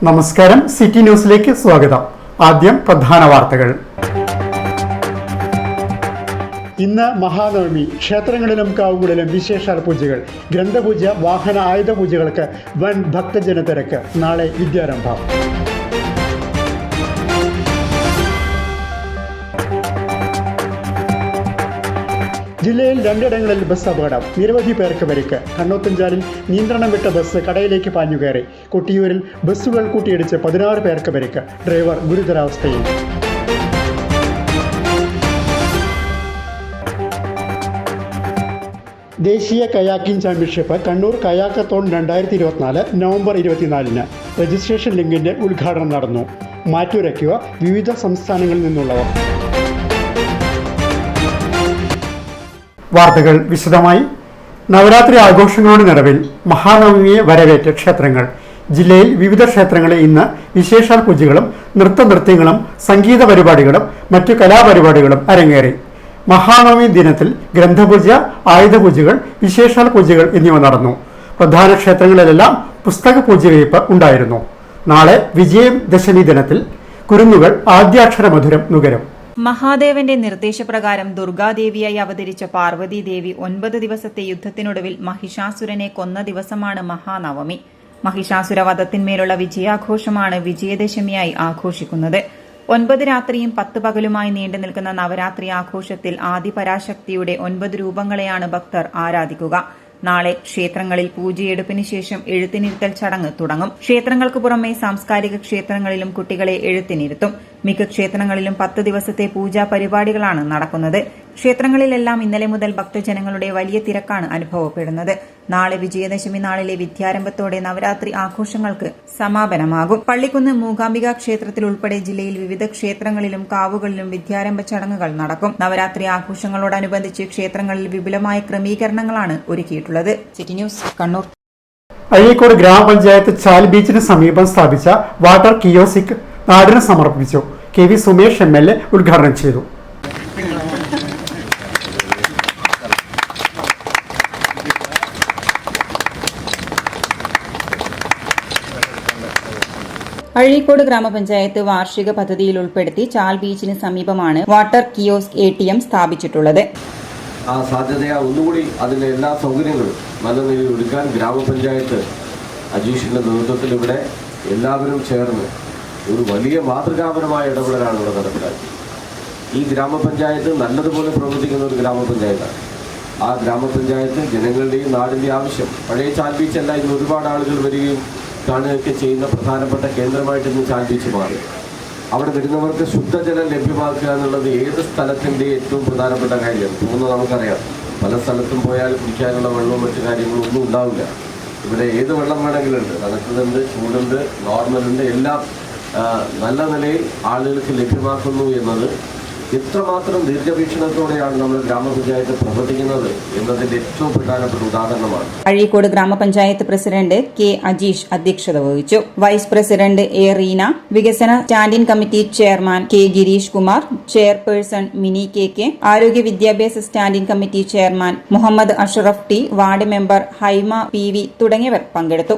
നമസ്കാരം, സിറ്റി ന്യൂസിലേക്ക് സ്വാഗതം. ആദ്യം പ്രധാന വാർത്തകൾ. ഇന്ന് മഹാനവമി. ക്ഷേത്രങ്ങളിലും കാവുകളിലും വിശേഷാൽ പൂജകൾ. ഗ്രന്ഥപൂജ, വാഹന ആയുധ പൂജകൾക്ക് വൻ ഭക്തജന തിരക്ക്. നാളെ വിദ്യാരംഭം. ജില്ലയിൽ രണ്ടിടങ്ങളിൽ ബസ് അപകടം. നിരവധി പേർക്ക് പരിക്ക്. കണ്ണോത്തുംചാലിൽ നിയന്ത്രണം വിട്ട ബസ് കടയിലേക്ക് പാഞ്ഞുകയറി. കൊട്ടിയൂരിൽ ബസ്സുകൾ കൂട്ടിയിടിച്ച് 16 പേർക്ക് പരിക്ക്. ഡ്രൈവർ ഗുരുതരാവസ്ഥയിൽ. ദേശീയ കയാക്കിംഗ് ചാമ്പ്യൻഷിപ്പ് കണ്ണൂർ കയാക്കത്തോൺ 2024 നവംബർ 24-ന് രജിസ്ട്രേഷൻ ലിങ്കിന്റെ ഉദ്ഘാടനം നടന്നു. മാറ്റുരയ്ക്കുക വിവിധ സംസ്ഥാനങ്ങളിൽ നിന്നുള്ളവർ. വാർത്തകൾ വിശദമായി. നവരാത്രി ആഘോഷങ്ങളുടെ നിറവിൽ മഹാനവമിയെ വരവേറ്റ ക്ഷേത്രങ്ങൾ. ജില്ലയിൽ വിവിധ ക്ഷേത്രങ്ങളിൽ ഇന്ന് വിശേഷാൽ പൂജകളും നൃത്തനൃത്യങ്ങളും സംഗീത പരിപാടികളും മറ്റു കലാപരിപാടികളും അരങ്ങേറി. മഹാനവമി ദിനത്തിൽ ഗ്രന്ഥപൂജ, ആയുധപൂജകൾ, വിശേഷാൽ പൂജകൾ എന്നിവ നടന്നു. പ്രധാന ക്ഷേത്രങ്ങളിലെല്ലാം പുസ്തക പൂജവയ്പ് ഉണ്ടായിരുന്നു. നാളെ വിജയദശമി ദിനത്തിൽ കുരുന്നുകൾ ആദ്യാക്ഷരമധുരം നുകരും. മഹാദേവന്റെ നിർദ്ദേശപ്രകാരം ദുർഗാദേവിയായി അവതരിച്ച പാർവതീദേവി 9 ദിവസത്തെ യുദ്ധത്തിനൊടുവിൽ മഹിഷാസുരനെ കൊന്ന ദിവസമാണ് മഹാനവമി. മഹിഷാസുര വധത്തിന്മേലുള്ള വിജയാഘോഷമാണ് വിജയദശമിയായി ആഘോഷിക്കുന്നത്. 9 രാത്രിയും 10 പകലുമായി നീണ്ടു നിൽക്കുന്ന നവരാത്രി ആഘോഷത്തിൽ ആദിപരാശക്തിയുടെ 9 രൂപങ്ങളെയാണ് ഭക്തർ ആരാധിക്കുക. നാളെ ക്ഷേത്രങ്ങളിൽ പൂജയെടുപ്പിന് ശേഷം എഴുത്തിനിരുത്തൽ ചടങ്ങ് തുടങ്ങും. ക്ഷേത്രങ്ങൾക്ക് പുറമെ സാംസ്കാരിക ക്ഷേത്രങ്ങളിലും കുട്ടികളെ എഴുത്തിനിരുത്തും. മിക്ക ക്ഷേത്രങ്ങളിലും 10 ദിവസത്തെ പൂജാ പരിപാടികളാണ് നടക്കുന്നത്. ക്ഷേത്രങ്ങളിലെല്ലാം ഇന്നലെ മുതൽ ഭക്തജനങ്ങളുടെ വലിയ തിരക്കാണ് അനുഭവപ്പെടുന്നത്. നാളെ വിജയദശമി നാളിലെ വിദ്യാരംഭത്തോടെ നവരാത്രി ആഘോഷങ്ങൾക്ക് സമാപനമാകും. പള്ളിക്കുന്ന് മൂകാംബിക ക്ഷേത്രത്തിൽ ഉൾപ്പെടെ ജില്ലയിൽ വിവിധ ക്ഷേത്രങ്ങളിലും കാവുകളിലും വിദ്യാരംഭ ചടങ്ങുകൾ നടക്കും. നവരാത്രി ആഘോഷങ്ങളോടനുബന്ധിച്ച് ക്ഷേത്രങ്ങളിൽ വിപുലമായ ക്രമീകരണങ്ങളാണ് ഒരുക്കിയിട്ടുള്ളത്. City news, Kannur. അഴീക്കോട് ഗ്രാമപഞ്ചായത്ത് ചാൽ ബീച്ചിന് സമീപം സ്ഥാപിച്ച വാട്ടർ കിയോസ്ക് നാടിന് സമർപ്പിച്ചു. KV സുമേഷ് MLA ഉദ്ഘാടനം ചെയ്തു. അഴീക്കോട് ഗ്രാമപഞ്ചായത്ത് വാർഷിക പദ്ധതിയിൽ ഉൾപ്പെടുത്തി ചാൽ ബീച്ചിന് സമീപമാണ് വാട്ടർ കിയോസ്ക് ATM സ്ഥാപിച്ചിട്ടുള്ളത്. ആ സാധ്യതയാ ഒന്നുകൂടി അതിലെ എല്ലാ സൗകര്യങ്ങളും നല്ല നിലയിൽ ഒരുക്കാൻ ഗ്രാമപഞ്ചായത്ത് അജീഷിന്റെ നേതൃത്വത്തിൽ ഇവിടെ എല്ലാവരും ചേർന്ന് ഒരു വലിയ മാതൃകാപരമായ ഇടപെടലാണ് ഇവിടെ നടപ്പിലാക്കി. ഈ ഗ്രാമപഞ്ചായത്ത് നല്ലതുപോലെ പ്രവർത്തിക്കുന്ന ഒരു ഗ്രാമപഞ്ചായത്താണ്. ആ ഗ്രാമപഞ്ചായത്ത് ജനങ്ങളുടെയും നാടിൻ്റെയും ആവശ്യം, പഴയ ചാൽ ബീച്ചല്ല, ഇന്ന് ഒരുപാട് ആളുകൾ വരികയും കാണുകയൊക്കെ ചെയ്യുന്ന പ്രധാനപ്പെട്ട കേന്ദ്രമായിട്ട് ഇന്ന് ചാൽ ബീച്ച് മാറി. അവിടെ വരുന്നവർക്ക് ശുദ്ധജലം ലഭ്യമാക്കുക എന്നുള്ളത് ഏത് സ്ഥലത്തിൻ്റെ ഏറ്റവും പ്രധാനപ്പെട്ട കാര്യമാണ്. തോന്നുന്നത് നമുക്കറിയാം, പല സ്ഥലത്തും പോയാൽ കുടിക്കാനുള്ള വെള്ളവും മറ്റു കാര്യങ്ങളും ഒന്നും ഉണ്ടാവില്ല. ഇവിടെ ഏത് വെള്ളം വേണമെങ്കിലും ഉണ്ട്, തണുത്തതുണ്ട്, ചൂടുണ്ട്, നോർമലുണ്ട്, എല്ലാം നല്ല നിലയിൽ ആളുകൾക്ക് ലഭ്യമാക്കുന്നു എന്നത് എത്രമാത്രം ദീർഘവീക്ഷണത്തോടെയാണ് നമ്മൾ ഗ്രാമപഞ്ചായത്ത് പ്രവർത്തിക്കുന്നത് എന്നതിന്റെ ഏറ്റവും പ്രധാനപ്പെട്ട ഉദാഹരണമാണ്. അഴീക്കോട് ഗ്രാമപഞ്ചായത്ത് പ്രസിഡന്റ് K. അജീഷ് അധ്യക്ഷത വഹിച്ചു. Vice president A. റീന, വികസന standing committee chairman K. Girish Kumar, chairperson Mini KK, ആരോഗ്യ വിദ്യാഭ്യാസ standing committee chairman Muhammad Ashraf T, ward member Haima PV തുടങ്ങിയവർ പങ്കെടുത്തു.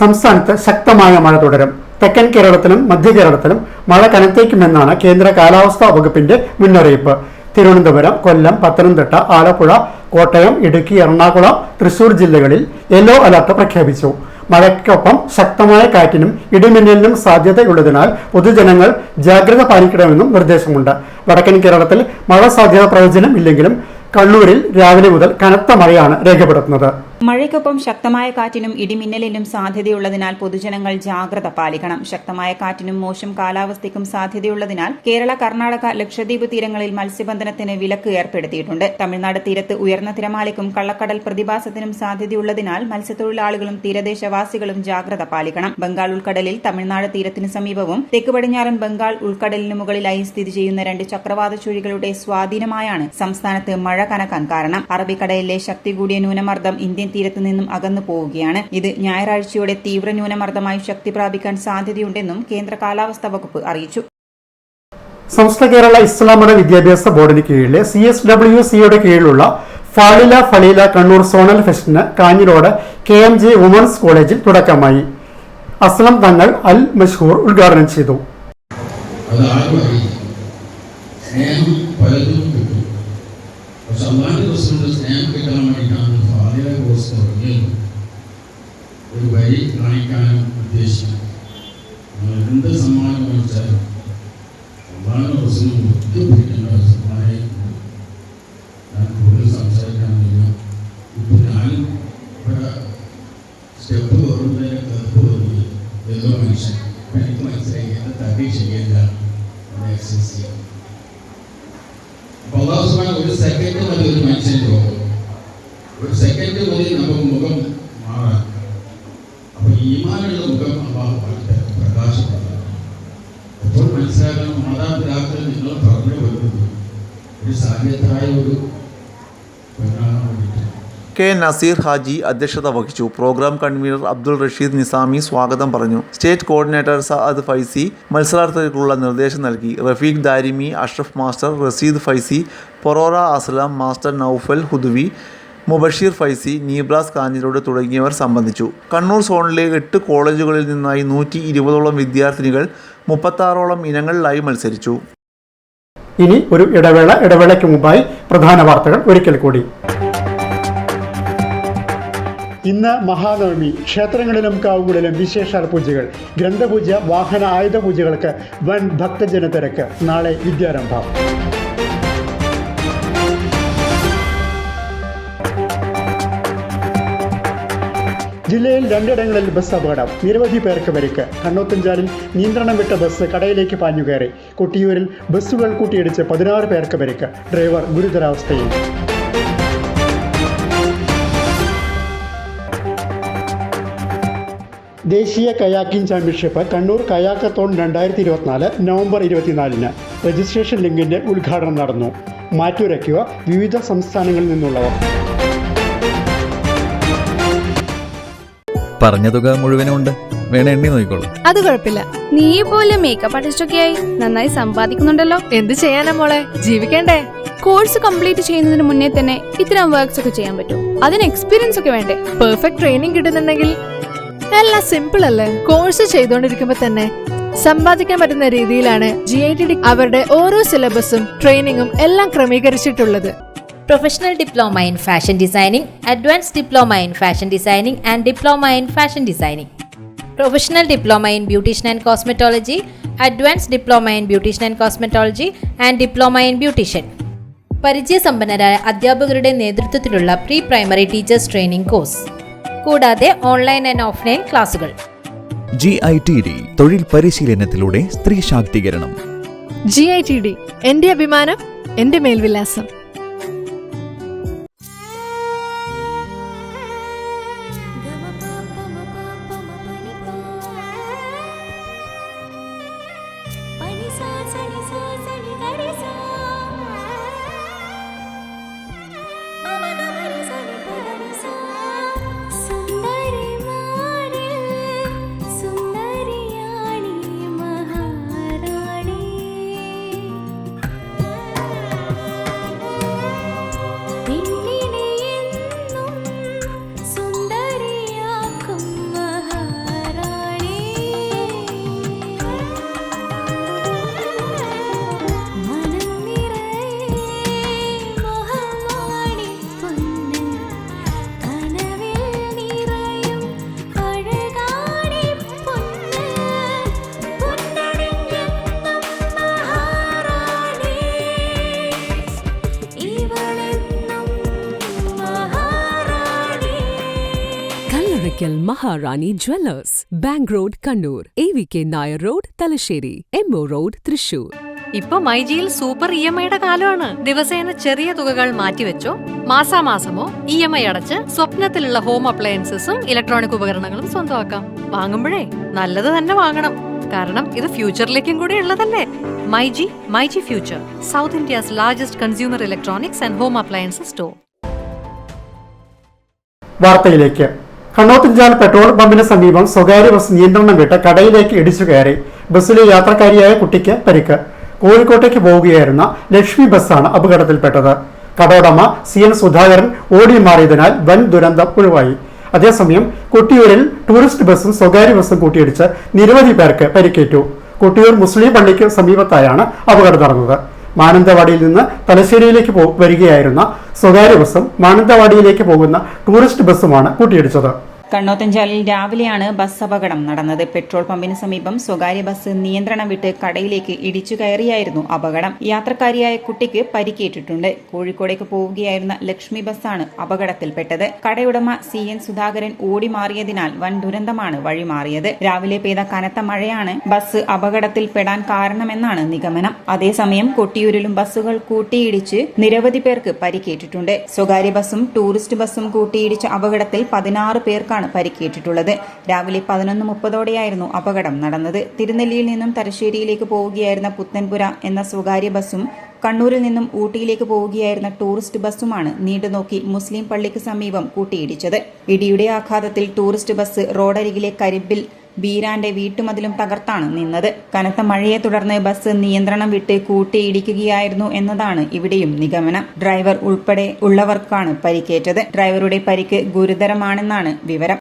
സംസ്ഥാനത്ത് ശക്തമായ മഴ തുടരും. തെക്കൻ കേരളത്തിലും മധ്യ കേരളത്തിലും മഴ കനത്തേക്കുമെന്നാണ് കേന്ദ്ര കാലാവസ്ഥാ വകുപ്പിന്റെ മുന്നറിയിപ്പ്. തിരുവനന്തപുരം, കൊല്ലം, പത്തനംതിട്ട, ആലപ്പുഴ, കോട്ടയം, ഇടുക്കി, എറണാകുളം, തൃശൂർ ജില്ലകളിൽ യെല്ലോ അലർട്ട് പ്രഖ്യാപിച്ചു. മഴയ്ക്കൊപ്പം ശക്തമായ കാറ്റിനും ഇടിമിന്നലിനും സാധ്യതയുള്ളതിനാൽ പൊതുജനങ്ങൾ ജാഗ്രത പാലിക്കണമെന്നും നിർദ്ദേശമുണ്ട്. വടക്കൻ കേരളത്തിൽ മഴ സാധ്യത പ്രവചനം ഇല്ലെങ്കിലും കണ്ണൂരിൽ രാവിലെ മുതൽ കനത്ത മഴയാണ് രേഖപ്പെടുത്തുന്നത്. മഴയ്ക്കൊപ്പം ശക്തമായ കാറ്റിനും ഇടിമിന്നലിനും സാധ്യതയുള്ളതിനാൽ പൊതുജനങ്ങൾ ജാഗ്രത പാലിക്കണം. ശക്തമായ കാറ്റിനും മോശം കാലാവസ്ഥയ്ക്കും സാധ്യതയുള്ളതിനാൽ കേരള, കർണാടക, ലക്ഷദ്വീപ് തീരങ്ങളിൽ മത്സ്യബന്ധനത്തിന് വിലക്ക് ഏർപ്പെടുത്തിയിട്ടുണ്ട്. തമിഴ്നാട് തീരത്ത് ഉയർന്ന തിരമാലയ്ക്കും കള്ളക്കടൽ പ്രതിഭാസത്തിനും സാധ്യതയുള്ളതിനാൽ മത്സ്യത്തൊഴിലാളികളും തീരദേശവാസികളും ജാഗ്രത പാലിക്കണം. ബംഗാൾ ഉൾക്കടലിൽ തമിഴ്നാട് തീരത്തിനു സമീപവും തെക്ക് പടിഞ്ഞാറൻ ബംഗാൾ ഉൾക്കടലിന് മുകളിലായി സ്ഥിതി ചെയ്യുന്ന 2 ചക്രവാത ചുഴികളുടെ സ്വാധീനമായാണ് സംസ്ഥാനത്ത് മഴ കനക്കാൻ കാരണം. അറബിക്കടലിലെ ശക്തി കൂടിയ ന്യൂനമർദ്ദം ഇന്ത്യൻ തീരത്തു നിന്നും അകന്നു പോവുകയാണ്. ഇത് ഞായറാഴ്ചയോടെ തീവ്ര ന്യൂനമർദ്ദമായി ശക്തി പ്രാപിക്കാൻ സാധ്യതയുണ്ടെന്നും കേന്ദ്ര കാലാവസ്ഥാ വകുപ്പ് അറിയിച്ചു. സംസ്ഥാന കേരള ഇസ്ലാം മത വിദ്യാഭ്യാസ ബോർഡിന് കീഴിലെ CSWCയുടെ കീഴിലുള്ള ഫളീല കണ്ണൂർ സോണൽ ഫെസ്റ്റിന് കാഞ്ഞിരോട് KMJ വുമൻസ് കോളേജിൽ തുടക്കമായി. അസ്ലം തങ്ങൾ അൽ മഷ്ഹൂർ ഉദ്ഘാടനം ചെയ്തു. സ്നേഹം പലതും കിട്ടും. പക്ഷെ അള്ളാഹുവിന്റെ റസൂലിന്റെ സ്നേഹം കിട്ടാൻ വേണ്ടിയിട്ടാണ് ഫാദില കോഴ്സ് തുടങ്ങിയത്. ഒരു വരി കാണിക്കാനും ഉദ്ദേശിച്ചു. എന്ത് സമ്മാനം ചോദിച്ചാലും അള്ളാഹുവിന്റെ റസൂൽ ബുദ്ധിമുട്ടിക്കേണ്ട ഒരു സമ്മാനമായിരുന്നു. ഞാൻ കൂടുതൽ സംസാരിക്കാനില്ല. ഇപ്പം ഞാനും ഇവിടെ സ്റ്റെപ്പ് കയറുന്നതിനെ കറുപ്പ് കയറി എന്തോ മനുഷ്യൻ എനിക്ക് മനസ്സിലായി എൻ്റെ തടി ശരിയല്ല എക്സസൈസ് ചെയ്യാം. അപ്പോൾ അള്ളാഹു സുബ്ഹാനഹു ഒരു സെക്കൻഡ് മതി ഒരു മനുഷ്യൻ്റെ രോഗം. ഒരു സെക്കൻഡ് മതി നമുക്ക് മുഖം മാറാൻ. അപ്പോൾ ഈമാനുള്ള മുഖം അള്ളാഹു വളരെ പ്രകാശപ്പെടുന്നു. അപ്പോൾ മനസ്സിലാക്കണം, മാതാപിതാക്കൾ നിങ്ങൾ പറഞ്ഞു വരുന്നത് ഒരു സാധ്യതായ ഒരു പെണ്ണാണ് വേണ്ടിയിട്ട്. കെ നസീർ ഹാജി അധ്യക്ഷത വഹിച്ചു. പ്രോഗ്രാം കൺവീനർ അബ്ദുൾ റഷീദ് നിസാമി സ്വാഗതം പറഞ്ഞു. സ്റ്റേറ്റ് കോർഡിനേറ്റർ സഅദ് ഫൈസി മത്സരാർത്ഥികൾക്കുള്ള നിർദ്ദേശം നൽകി. റഫീഖ് ദാരിമി, അഷ്റഫ് മാസ്റ്റർ, റസീദ് ഫൈസി, പൊറോറ അസ്ലാം മാസ്റ്റർ, നൌഫൽ ഹുദ്വി, മുബഷീർ ഫൈസി, നീബ്രാസ് കാഞ്ഞിരോട് തുടങ്ങിയവർ സംബന്ധിച്ചു. കണ്ണൂർ സോണിലെ 8 കോളേജുകളിൽ നിന്നായി 120ഓളം വിദ്യാർത്ഥിനികൾ 36ഓളം ഇനങ്ങളിലായി മത്സരിച്ചു. ഇനി ഒരു ഇടവേളയ്ക്ക് മുമ്പായി പ്രധാന വാർത്തകൾ ഒരിക്കൽ കൂടി. ഇന്ന് മഹാനവമി. ക്ഷേത്രങ്ങളിലും കാവുകളിലും വിശേഷാൽ പൂജകൾ. ഗ്രന്ഥപൂജ, വാഹന ആയുധ പൂജകൾക്ക് വൻ ഭക്തജന തിരക്ക്. നാളെ വിദ്യാരംഭം. ജില്ലയിൽ 2ഇടങ്ങളിൽ ബസ് അപകടം. നിരവധി പേർക്ക് പരിക്ക്. കണ്ണോത്തുംചാലിൽ നിയന്ത്രണം വിട്ട ബസ് കടയിലേക്ക് പാഞ്ഞുകയറി. കൊട്ടിയൂരിൽ ബസ്സുകൾ കൂട്ടിയിടിച്ച് 16 പേർക്ക് പരിക്ക്. ഡ്രൈവർ ഗുരുതരാവസ്ഥയിൽ. ദേശീയ കയാക്കിംഗ് ചാമ്പ്യൻഷിപ്പ് കണ്ണൂർ കയാക്കത്തോൺ 2024 നവംബർ 24-ന് രജിസ്ട്രേഷൻ ലിങ്കിന്റെ ഉദ്ഘാടനം നടന്നു. മാറ്റുരയ്ക്കുക വിവിധ സംസ്ഥാനങ്ങളിൽ നിന്നുള്ളവർ. പറഞ്ഞ തുക മുഴുവനുണ്ട്, വേണ എണ്ണി നോക്കിക്കോളൂ. അത് കുഴപ്പമില്ല. നീ പോലും മേക്കപ്പ് ആർട്ടിസ്റ്റൊക്കെ ആയി നന്നായി സമ്പാദിക്കുന്നുണ്ടല്ലോ. എന്ത് ചെയ്യാനാ മോളെ, ജീവിക്കണ്ടേ? കോഴ്സ് കംപ്ലീറ്റ് ചെയ്യുന്നതിന് മുന്നേ തന്നെ ഇത്തരം വർക്ക്സ് ഒക്കെ ചെയ്യാൻ പറ്റും. അതിന് എക്സ്പീരിയൻസ് ഒക്കെ വേണ്ടേ? പെർഫെക്റ്റ് ട്രെയിനിങ് കിട്ടുന്നുണ്ടെങ്കിൽ എല്ലാം സിമ്പിൾ അല്ലേ? കോഴ്സ് ചെയ്തുകൊണ്ടിരിക്കുമ്പോ തന്നെ സമ്പാദിക്കാൻ പറ്റുന്ന രീതിയിലാണ് GITD അവരുടെ ഓരോ സിലബസും ട്രെയിനിങ്ങും എല്ലാം ക്രമീകരിച്ചിട്ടുള്ളത്. Professional Diploma in Fashion Designing, Advanced Diploma in Fashion Designing and Diploma in Fashion Designing. Professional Diploma in Beautician and Cosmetology, Advanced Diploma in Beautician and Cosmetology and Diploma in Beautician. പരിചയസമ്പന്നരായ അധ്യാപകരുടെ നേതൃത്വത്തിലുള്ള pre primary teachers training course. കൂടാതെ online and offline ക്ലാസുകൾ. GITD തൊഴിൽ പരിശീലനത്തിലൂടെ സ്ത്രീ ശാക്തീകരണം. GITD എന്റെ അഭിമാനം, എന്റെ മേൽവിലാസം. Maharani Jewellers, bank road Kannur, AVK Nair road Thalassery, MO road Thrissur. ഇപ്പൊ മൈജിയിൽ സൂപ്പർ EMIയുടെ കാലമാണ്. ദിവസേന ചെറിയ തുകകൾ മാറ്റിവെച്ചോ മാസാമാസമോ EMI അടച്ച് സ്വപ്നത്തിലുള്ള ഹോം അപ്ലയൻസസും ഇലക്ട്രോണിക് ഉപകരണങ്ങളും സ്വന്തമാക്കാം. വാങ്ങുമ്പോഴേ നല്ലത് തന്നെ വാങ്ങണം, കാരണം ഇത് ഫ്യൂച്ചറിലേക്കും കൂടി ഉള്ളതല്ലേ. MyG future, south India's largest consumer electronics and home appliances store. വാർത്തയിലേക്ക്. കണ്ണോത്തുംചാൽ പെട്രോൾ പമ്പിന് സമീപം സ്വകാര്യ ബസ് നിയന്ത്രണം വിട്ട് കടയിലേക്ക് ഇടിച്ചു കയറി. ബസ്സിലെ യാത്രക്കാരിയായ കുട്ടിക്ക് പരിക്ക്. കോഴിക്കോട്ടേക്ക് പോവുകയായിരുന്ന ലക്ഷ്മി ബസ്സാണ് അപകടത്തിൽപ്പെട്ടത്. കടോടമ CN സുധാകരൻ ഓടി മാറിയതിനാൽ വൻ ദുരന്തം ഒഴിവായി. അതേസമയം കൊട്ടിയൂരിൽ ടൂറിസ്റ്റ് ബസ്സും സ്വകാര്യ ബസ്സും കൂട്ടിയിടിച്ച് നിരവധി പേർക്ക് പരിക്കേറ്റു. കൊട്ടിയൂർ മുസ്ലിം പള്ളിക്ക് സമീപത്തായാണ് അപകടം നടന്നത്. മാനന്തവാടിയിൽ നിന്ന് തലശ്ശേരിയിലേക്ക് വരികയായിരുന്ന സ്വകാര്യ ബസ്സും മാനന്തവാടിയിലേക്ക് പോകുന്ന ടൂറിസ്റ്റ് ബസ്സുമാണ് കൂട്ടിയിടിച്ചത്. കണ്ണോത്തഞ്ചാലിൽ രാവിലെയാണ് ബസ് അപകടം നടന്നത്. പെട്രോൾ പമ്പിന് സമീപം സ്വകാര്യ ബസ് നിയന്ത്രണം വിട്ട് കടയിലേക്ക് ഇടിച്ചു കയറിയായിരുന്നു അപകടം. യാത്രക്കാരിയായ കുട്ടിക്ക് പരിക്കേറ്റിട്ടുണ്ട്. കോഴിക്കോടേക്ക് പോവുകയായിരുന്ന ലക്ഷ്മി ബസ്സാണ് അപകടത്തിൽപ്പെട്ടത്. കടയുടമ CN സുധാകരൻ ഓടി മാറിയതിനാൽ വൻ ദുരന്തമാണ് വഴിമാറിയത്. രാവിലെ പെയ്ത കനത്ത മഴയാണ് ബസ് അപകടത്തിൽപ്പെടാൻ കാരണമെന്നാണ് നിഗമനം. അതേസമയം കൊട്ടിയൂരിലും ബസ്സുകൾ കൂട്ടിയിടിച്ച് നിരവധി പേർക്ക് പരിക്കേറ്റിട്ടുണ്ട്. സ്വകാര്യ ബസ്സും ടൂറിസ്റ്റ് ബസ്സും കൂട്ടിയിടിച്ച അപകടത്തിൽ 16 പേർക്കാണ് പരിക്കേറ്റിട്ടുള്ളത്. രാവിലെ 11:30ഓടെയായിരുന്നു അപകടം നടന്നത്. തിരുനെല്ലിയിൽ നിന്നും തലശ്ശേരിയിലേക്ക് പോവുകയായിരുന്ന പുത്തൻപുര എന്ന സ്വകാര്യ ബസ്സും കണ്ണൂരിൽ നിന്നും ഊട്ടിയിലേക്ക് പോവുകയായിരുന്ന ടൂറിസ്റ്റ് ബസ്സുമാണ് നീണ്ടുനോക്കി മുസ്ലിം പള്ളിക്ക് സമീപം കൂട്ടിയിടിച്ചത്. ഇടിയുടെ ആഘാതത്തിൽ ടൂറിസ്റ്റ് ബസ് റോഡരികിലെ കരിമ്പിൽ ബീരാന്റെ വീട്ടുമതിലും തകർത്താണ് നിന്നത്. കനത്ത മഴയെ തുടർന്ന് ബസ് നിയന്ത്രണം വിട്ട് കൂട്ടിയിടിക്കുകയായിരുന്നു എന്നതാണ് ഇവിടെയും നിഗമനം. ഡ്രൈവർ ഉൾപ്പെടെ ഉള്ളവർക്കാണ് പരിക്കേറ്റത്. ഡ്രൈവറുടെ പരിക്ക് ഗുരുതരമാണെന്നാണ് വിവരം.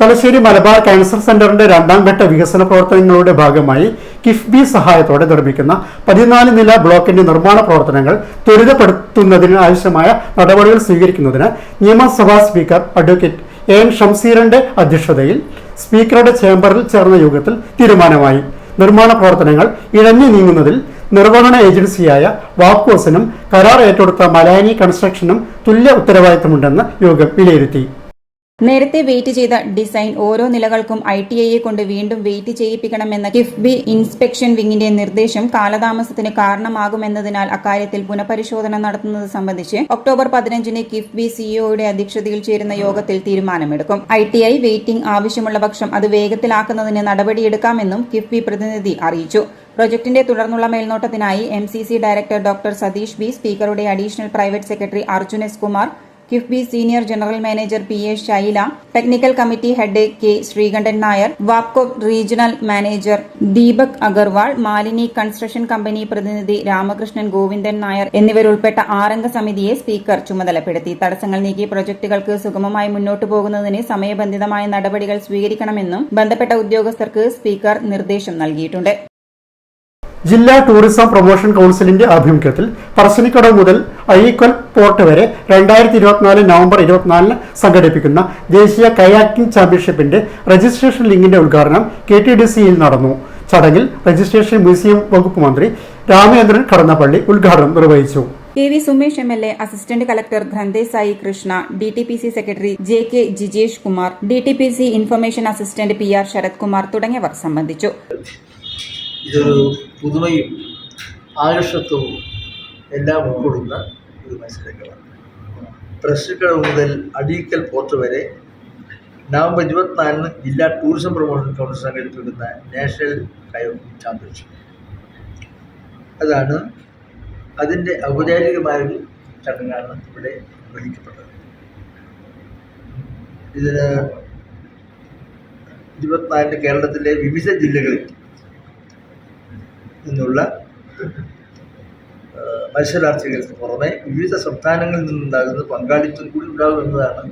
തലശ്ശേരി മലബാർ ക്യാൻസർ സെന്ററിന്റെ 2ാം ഘട്ട വികസന പ്രവർത്തനങ്ങളുടെ ഭാഗമായി കിഫ്ബി സഹായത്തോടെ നിർമ്മിക്കുന്ന 14 നില ബ്ലോക്കിന്റെ നിർമ്മാണ പ്രവർത്തനങ്ങൾ ത്വരിതപ്പെടുത്തുന്നതിന് ആവശ്യമായ നടപടികൾ സ്വീകരിക്കുന്നതിന് നിയമസഭാ സ്പീക്കർ അഡ്വക്കേറ്റ് AN ഷംസീറിന്റെ അധ്യക്ഷതയിൽ സ്പീക്കറുടെ ചേംബറിൽ ചേർന്ന യോഗത്തിൽ തീരുമാനമായി. നിർമ്മാണ പ്രവർത്തനങ്ങൾ ഇഴഞ്ഞു നീങ്ങുന്നതിൽ നിർവഹണ ഏജൻസിയായ വാപ്കോസിനും കരാർ ഏറ്റെടുത്ത മലാനി കൺസ്ട്രക്ഷനും തുല്യ ഉത്തരവാദിത്തമുണ്ടെന്ന് യോഗം വിലയിരുത്തി. നേരത്തെ വെയിറ്റ് ചെയ്ത ഡിസൈൻ ഓരോ നിലകൾക്കും ITIയെ കൊണ്ട് വീണ്ടും വെയിറ്റ് ചെയ്യിപ്പിക്കണമെന്ന കിഫ്ബി ഇൻസ്പെക്ഷൻ വിങ്ങിന്റെ നിർദ്ദേശം കാലതാമസത്തിന് കാരണമാകുമെന്നതിനാൽ അക്കാര്യത്തിൽ പുനഃപരിശോധന നടത്തുന്നത് സംബന്ധിച്ച് ഒക്ടോബർ 15-ന് കിഫ്ബി CEOയുടെ അധ്യക്ഷതയിൽ ചേരുന്ന യോഗത്തിൽ തീരുമാനമെടുക്കും. ITI വെയിറ്റിംഗ് ആവശ്യമുള്ള പക്ഷം അത് വേഗത്തിലാക്കുന്നതിന് നടപടിയെടുക്കാമെന്നും കിഫ്ബി പ്രതിനിധി അറിയിച്ചു. പ്രൊജക്ടിന്റെ തുടർന്നുള്ള മേൽനോട്ടത്തിനായി MCC director doctor Satheesh B, സ്പീക്കറുടെ additional private secretary Arjun S. Kumar, KIIFB senior general manager PA Shaila, technical committee head K. Sreekantan Nair, വാപ്കോ regional manager Deepak Agarwal, Malini construction company പ്രതിനിധി രാമകൃഷ്ണൻ ഗോവിന്ദൻ നായർ എന്നിവരുൾപ്പെട്ട 6-അംഗ സമിതിയെ സ്പീക്കർ ചുമതലപ്പെടുത്തി. തടസ്സങ്ങൾ നീക്കി പ്രൊജക്ടുകൾക്ക് സുഗമമായി മുന്നോട്ടു പോകുന്നതിന് സമയബന്ധിതമായ നടപടികൾ സ്വീകരിക്കണമെന്നും ബന്ധപ്പെട്ട ഉദ്യോഗസ്ഥർക്ക് സ്പീക്കർ നിർദ്ദേശം നൽകിയിട്ടുണ്ട്. ജില്ലാ ടൂറിസം പ്രൊമോഷൻ കൌൺസിലിന്റെ ആഭിമുഖ്യത്തിൽ പറശ്ശിനിക്കടവ് മുതൽ അഴീക്കൽ പോർട്ട് വരെ 2024 നവംബർ 24-ന് സംഘടിപ്പിക്കുന്ന ദേശീയ കയാക്കിംഗ് ചാമ്പ്യൻഷിപ്പിന്റെ രജിസ്ട്രേഷൻ ലിങ്കിന്റെ ഉദ്ഘാടനം KTDCയിൽ നടന്നു. ചടങ്ങിൽ രജിസ്ട്രേഷൻ മ്യൂസിയം വകുപ്പ് മന്ത്രി രാമചന്ദ്രൻ കടന്നപ്പള്ളി ഉദ്ഘാടനം നിർവഹിച്ചു. KV Sumesh MLA, assistant collector Grandhesh Sai Krishna, DTPC secretary JK Jijesh Kumar, DTPC information assistant PR Sarath Kumar തുടങ്ങിയവർ സംബന്ധിച്ചു. ഇതൊരു പുതുമയും ആകർഷത്വവും എല്ലാം ഉൾക്കൊള്ളുന്ന ഒരു മത്സരങ്ങളാണ്. പറശ്ശിനിക്കടവ് മുതൽ അഴീക്കൽ പോർട്ട് വരെ നവംബർ 24-ന് ജില്ലാ ടൂറിസം പ്രൊമോഷൻ കൗൺസിൽ സംഘടിപ്പിക്കുന്ന നാഷണൽ കയാക്കിംഗ് ചാമ്പ്യൻഷിപ്പ്. അതാണ് അതിൻ്റെ ഔപചാരികമായ ഒരു ചടങ്ങാണ് ഇവിടെ നിർവഹിക്കപ്പെട്ടത്. ഇതിന് 24-ന് കേരളത്തിലെ വിവിധ ജില്ലകളിൽ നിന്നുള്ള മത്സരാർത്ഥികൾക്ക് പുറമെ വിവിധ സംസ്ഥാനങ്ങളിൽ നിന്നുണ്ടാകുന്ന പങ്കാളിത്തം കൂടി ഉണ്ടാകുമെന്നതാണ്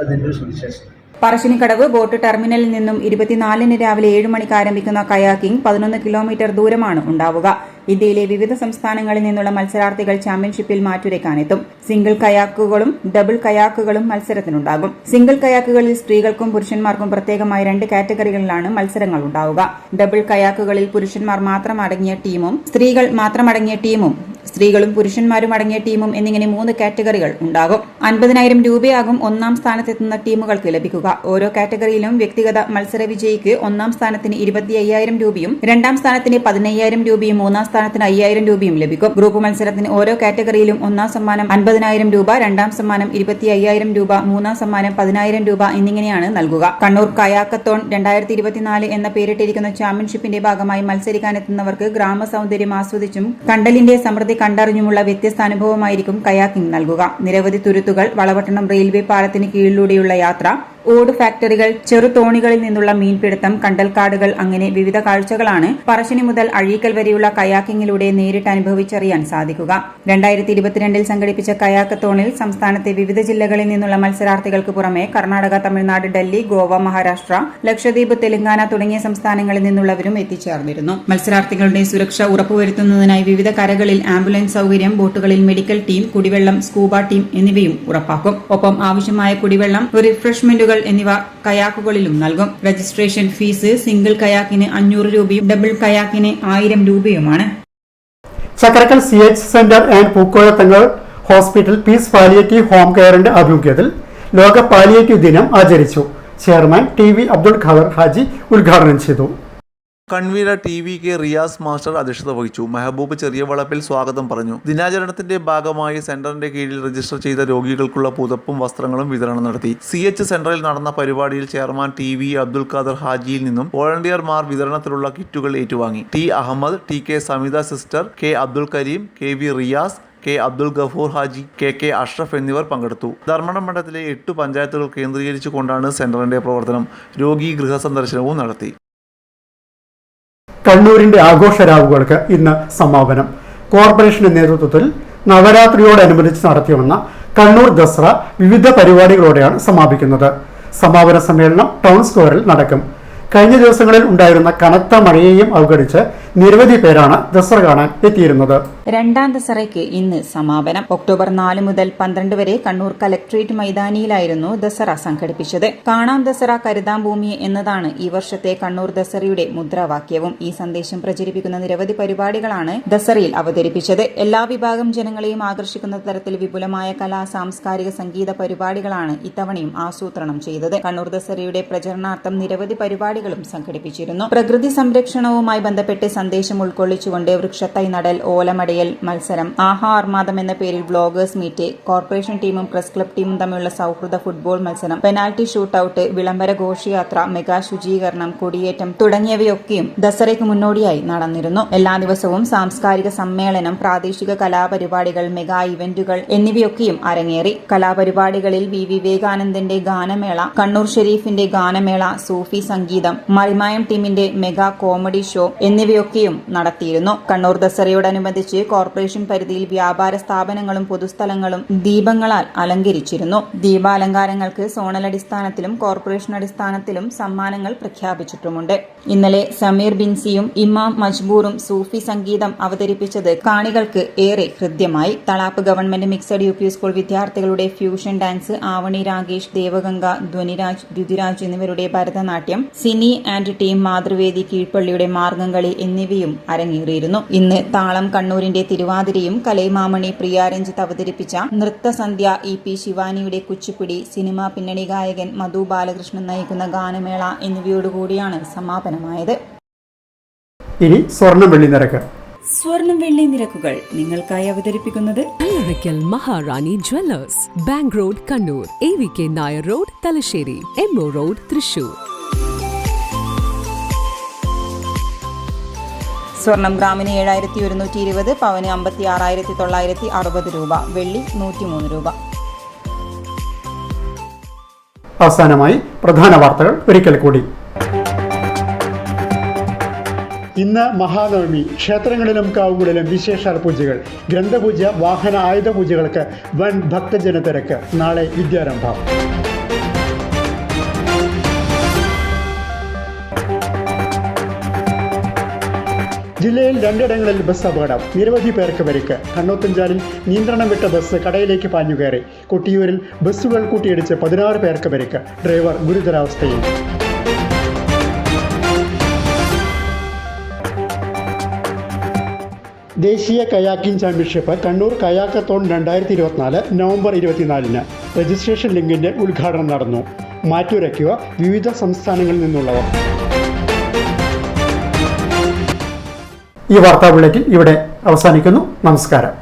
അതിൻ്റെ ഒരു സുവിശേഷത. പറശ്ശിനിക്കടവ് ബോട്ട് ടെർമിനലിൽ നിന്നും 24-ന് രാവിലെ 7 മണിക്ക് ആരംഭിക്കുന്ന കയാക്കിംഗ് 11 കിലോമീറ്റർ ദൂരമാണ് ഉണ്ടാവുക. ഇന്ത്യയിലെ വിവിധ സംസ്ഥാനങ്ങളിൽ നിന്നുള്ള മത്സരാർത്ഥികൾ ചാമ്പ്യൻഷിപ്പിൽ മാറ്റുരയ്ക്കാനെത്തും. സിംഗിൾ കയാക്കുകളും ഡബിൾ കയാക്കുകളും മത്സരത്തിനുണ്ടാകും. സിംഗിൾ കയാക്കുകളിൽ സ്ത്രീകൾക്കും പുരുഷന്മാർക്കും പ്രത്യേകമായി 2 കാറ്റഗറികളിലാണ് മത്സരങ്ങൾ ഉണ്ടാവുക. ഡബിൾ കയാക്കുകളിൽ പുരുഷന്മാർ മാത്രം അടങ്ങിയ ടീമും സ്ത്രീകൾ മാത്രമടങ്ങിയ ടീമും സ്ത്രീകളും പുരുഷന്മാരും അടങ്ങിയ ടീമും എന്നിങ്ങനെ 3 കാറ്റഗറികൾ ഉണ്ടാകും. 50,000 രൂപയാകും 1-ാം സ്ഥാനത്തെത്തുന്ന ടീമുകൾക്ക് ലഭിക്കുക. ഓരോ കാറ്റഗറിയിലും വ്യക്തിഗത മത്സര വിജയിക്ക് 1-ാം സ്ഥാനത്തിന് 25,000 രൂപയും 2-ാം സ്ഥാനത്തിന് 15,000 രൂപയും 3-ാം സ്ഥാനത്തിന് 5,000 രൂപയും ലഭിക്കും. ഗ്രൂപ്പ് മത്സരത്തിന് ഓരോ കാറ്റഗറിയിലും 1-ാം സമ്മാനം 50,000 രൂപ, 2-ാം സമ്മാനം 25,000 രൂപ, 3-ാം സമ്മാനം 10,000 രൂപ എന്നിങ്ങനെയാണ് നൽകുക. കണ്ണൂർ കയാക്കത്തോൺ 2024 എന്ന പേരിട്ടിരിക്കുന്ന ചാമ്പ്യൻഷിപ്പിന്റെ ഭാഗമായി മത്സരിക്കാനെത്തുന്നവർക്ക് ഗ്രാമ സൗന്ദര്യം ആസ്വദിച്ചും കണ്ടലിന്റെ സമൃദ്ധി കണ്ടറിഞ്ഞുമുള്ള വ്യത്യസ്ത അനുഭവമായിരിക്കും കയാക്കിംഗ് നൽകുക. നിരവധി തുരുത്തുകൾ, വളപട്ടണം റെയിൽവേ പാലത്തിന് കീഴിലൂടെയുള്ള യാത്ര, ഓട് ഫാക്ടറികൾ, ചെറുതോണികളിൽ നിന്നുള്ള മീൻപിടുത്തം, കണ്ടൽക്കാടുകൾ അങ്ങനെ വിവിധ കാഴ്ചകളാണ് പറശ്ശിനി മുതൽ അഴീക്കൽ വരെയുള്ള കയാക്കിങ്ങിലൂടെ നേരിട്ട് അനുഭവിച്ചറിയാൻ സാധിക്കുക. 2022 സംഘടിപ്പിച്ച കയാക്കത്തോണിൽ സംസ്ഥാനത്തെ വിവിധ ജില്ലകളിൽ നിന്നുള്ള മത്സരാർത്ഥികൾക്ക് പുറമെ കർണാടക, തമിഴ്നാട്, ഡൽഹി, ഗോവ, മഹാരാഷ്ട്ര, ലക്ഷദ്വീപ്, തെലങ്കാന തുടങ്ങിയ സംസ്ഥാനങ്ങളിൽ നിന്നുള്ളവരും എത്തിച്ചേർന്നിരുന്നു. മത്സരാർത്ഥികളുടെ സുരക്ഷ ഉറപ്പുവരുത്തുന്നതിനായി വിവിധ കരകളിൽ ആംബുലൻസ് സൗകര്യം, ബോട്ടുകളിൽ മെഡിക്കൽ ടീം, കുടിവെള്ളം, സ്കൂബ ടീം എന്നിവയും ഉറപ്പാക്കും. ഒപ്പം ആവശ്യമായ കുടിവെള്ളം, റിഫ്രഷ്മെന്റുകൾ എന്നിവ കയാക്കുകളിലും നൽകും. രജിസ്ട്രേഷൻ ഫീസ് സിംഗിൾ കയാക്കിന് 500 രൂപയും ഡബിൾ കയാക്കിന് 1000 രൂപയുമാണ്. Chakkarakkal CH centre and Pookoyathangal hospital peace palliative home കെയറിന്റെ ആഭിമുഖ്യത്തിൽ ലോക പാലിയേറ്റീവ് ദിനം ആചരിച്ചു. ചെയർമാൻ TV അബ്ദുൾ ഖാദർ ഹാജി ഉദ്ഘാടനം ചെയ്തു. കൺവീനർ TVK റിയാസ് മാസ്റ്റർ അധ്യക്ഷത വഹിച്ചു. മെഹബൂബ് ചെറിയ വളപ്പിൽ സ്വാഗതം പറഞ്ഞു. ദിനാചരണത്തിന്റെ ഭാഗമായി സെന്ററിന്റെ കീഴിൽ രജിസ്റ്റർ ചെയ്ത രോഗികൾക്കുള്ള പുതപ്പും വസ്ത്രങ്ങളും വിതരണം നടത്തി. CH സെന്ററിൽ നടന്ന പരിപാടിയിൽ ചെയർമാൻ TV അബ്ദുൾ ഖാദർ ഹാജിയിൽ നിന്നും വോളണ്ടിയർമാർ വിതരണത്തിലുള്ള കിറ്റുകൾ ഏറ്റുവാങ്ങി. T Ahmed, TK Samitha sister, K Abdul Kareem, KV Riyas, K Abdul Gafoor Haji, KK Ashraf എന്നിവർ പങ്കെടുത്തു. ധർമ്മടം മണ്ഡലത്തിലെ 8 പഞ്ചായത്തുകൾ കേന്ദ്രീകരിച്ചുകൊണ്ടാണ് സെന്ററിന്റെ പ്രവർത്തനം. രോഗി ഗൃഹസന്ദർശനവും നടത്തി. കണ്ണൂരിന്റെ ആഘോഷരാവുകൾക്ക് ഇന്ന് സമാപനം. കോർപ്പറേഷന്റെ നേതൃത്വത്തിൽ നവരാത്രിയോടനുബന്ധിച്ച് നടത്തിവന്ന കണ്ണൂർ ദസറ വിവിധ പരിപാടികളോടെയാണ് സമാപിക്കുന്നത്. സമാപന സമ്മേളനം ടൗൺ സ്ക്വയറിൽ നടക്കും. കഴിഞ്ഞ ദിവസങ്ങളിൽ ഉണ്ടായിരുന്ന കനത്ത മഴയെയും അവഗണിച്ച് നിരവധി പേരാണ് ദസറ കാണാൻ എത്തിയിരുന്നത്. രണ്ടാം ദസറയ്ക്ക് ഇന്ന് സമാപനം. ഒക്ടോബർ 4 മുതൽ 12 വരെ കണ്ണൂർ കലക്ട്രേറ്റ് മൈതാനിയിലായിരുന്നു ദസറ സംഘടിപ്പിച്ചത്. കാണാം ദസറ കരുതാം ഭൂമി എന്നതാണ് ഈ വർഷത്തെ കണ്ണൂർ ദസറയുടെ മുദ്രാവാക്യവും. ഈ സന്ദേശം പ്രചരിപ്പിക്കുന്ന നിരവധി പരിപാടികളാണ് ദസറയിൽ അവതരിപ്പിച്ചത്. എല്ലാ വിഭാഗം ജനങ്ങളെയും ആകർഷിക്കുന്ന തരത്തിൽ വിപുലമായ കലാ, സാംസ്കാരിക, സംഗീത പരിപാടികളാണ് ഇത്തവണയും ആസൂത്രണം ചെയ്തത്. കണ്ണൂർ ദസറയുടെ പ്രചരണാർത്ഥം നിരവധി പരിപാടികളും സംഘടിപ്പിച്ചിരുന്നു. പ്രകൃതി സംരക്ഷണവുമായി ബന്ധപ്പെട്ട് സന്ദേശം ഉൾക്കൊള്ളിച്ചുകൊണ്ട് വൃക്ഷത്തൈ നടൽ, ഓലമടയൽ മത്സരം, ആഹാ ആർമാദം എന്ന പേരിൽ വ്ലോഗേഴ്സ് മീറ്റ്, കോർപ്പറേഷൻ ടീമും പ്രസ് ക്ലബ് ടീമും തമ്മിലുള്ള സൌഹൃദ ഫുട്ബോൾ മത്സരം, പെനാൽറ്റി ഷൂട്ടൌട്ട്, വിളംബര ഘോഷയാത്ര, മെഗാ ശുചീകരണം, കൊടിയേറ്റം തുടങ്ങിയവയൊക്കെയും ദസറയ്ക്ക് മുന്നോടിയായി നടന്നിരുന്നു. എല്ലാ ദിവസവും സാംസ്കാരിക സമ്മേളനം, പ്രാദേശിക കലാപരിപാടികൾ, മെഗാ ഇവന്റുകൾ എന്നിവയൊക്കെയും അരങ്ങേറി. കലാപരിപാടികളിൽ വി വിവേകാനന്ദന്റെ ഗാനമേള, കണ്ണൂർ ഷെരീഫിന്റെ ഗാനമേള, സൂഫി സംഗീതം, മറിമായം ടീമിന്റെ മെഗാ കോമഡി ഷോ എന്നിവയൊക്കെയും നടത്തിയിരുന്നു. കണ്ണൂർ ദസറയോടനുബന്ധിച്ച് കോർപ്പറേഷൻ പരിധിയിൽ വ്യാപാര സ്ഥാപനങ്ങളും പൊതുസ്ഥലങ്ങളും ദീപങ്ങളാൽ അലങ്കരിച്ചിരുന്നു. ദീപാലങ്കാരങ്ങൾക്ക് സോണൽ അടിസ്ഥാനത്തിലും കോർപ്പറേഷൻ അടിസ്ഥാനത്തിലും സമ്മാനങ്ങൾ പ്രഖ്യാപിച്ചിട്ടുമുണ്ട്. ഇന്നലെ സമീർ ബിൻസിയും ഇമാം മജ്ബൂറും സൂഫി സംഗീതം അവതരിപ്പിച്ചത് കാണികൾക്ക് ഏറെ ഹൃദ്യമായി. Thalap government mixed UP school വിദ്യാർത്ഥികളുടെ ഫ്യൂഷൻ ഡാൻസ്, ആവണി രാഗേഷ്, ദേവഗംഗ, ധ്വനിരാജ്, രുതിരാജ് എന്നിവരുടെ ഭരതനാട്യം, സിനി ആൻഡ് ടീം മാതൃവേദി കീഴ്പള്ളിയുടെ മാർഗംകളി എന്നിവയും അരങ്ങേറിയിരുന്നു. ഇന്ന് താളം കണ്ണൂരിന്റെ തിരുവാതിരയും, കലൈമാമണി പ്രിയ രഞ്ജിത്ത് അവതരിപ്പിച്ച നൃത്തസന്ധ്യ, EP ശിവാനിയുടെ കുച്ചിപ്പിടി, സിനിമാ പിന്നണി ഗായകൻ മധു ബാലകൃഷ്ണൻ നയിക്കുന്ന ഗാനമേള എന്നിവയോടുകൂടിയാണ് സമാപനമായത്. ഇനി സ്വർണ്ണം വെള്ളി നിരക്ക്. സ്വർണം വെള്ളി നിരക്കുകൾ നിങ്ങൾക്കായി അവതരിപ്പിക്കുന്നത് Allarakkal Maharani Jewellers, bank road Kannur, AVK Nair road Thalassery, MO road Thrissur. സ്വർണം ഗ്രാമിന് 7120, പവന് 56,960 രൂപ, വെള്ളി 103 രൂപ. അവസാനമായി പ്രധാന വാർത്തകൾ ഒരിക്കൽ കൂടി. ഇന്ന് മഹാനവമി. ക്ഷേത്രങ്ങളിലും കാവുകളിലും വിശേഷാൽ പൂജകൾ. ഗ്രന്ഥപൂജ, വാഹന ആയുധ പൂജകൾക്ക് വൻ ഭക്തജന തിരക്ക്. നാളെ വിദ്യാരംഭം. ജില്ലയിൽ 2 ബസ് അപകടം, നിരവധി പേർക്ക് പരിക്ക്. കണ്ണോത്തുംചാലിൽ നിയന്ത്രണം വിട്ട ബസ് കടയിലേക്ക് പാഞ്ഞുകയറി. കൊട്ടിയൂരിൽ ബസ്സുകൾ കൂട്ടിയിടിച്ച് 16 പേർക്ക് പരിക്ക്. ഡ്രൈവർ ഗുരുതരാവസ്ഥയിൽ. ദേശീയ കയാക്കിംഗ് ചാമ്പ്യൻഷിപ്പ് കണ്ണൂർ കയാക്കത്തോൺ 2024 നവംബർ 24-ന് രജിസ്ട്രേഷൻ ലിങ്കിന്റെ ഉദ്ഘാടനം നടന്നു. മാറ്റുരയ്ക്കുക വിവിധ സംസ്ഥാനങ്ങളിൽ നിന്നുള്ളവർ. ഈ വാർത്താ ബുള്ളറ്റിൻ ഇവിടെ അവസാനിക്കുന്നു. നമസ്കാരം.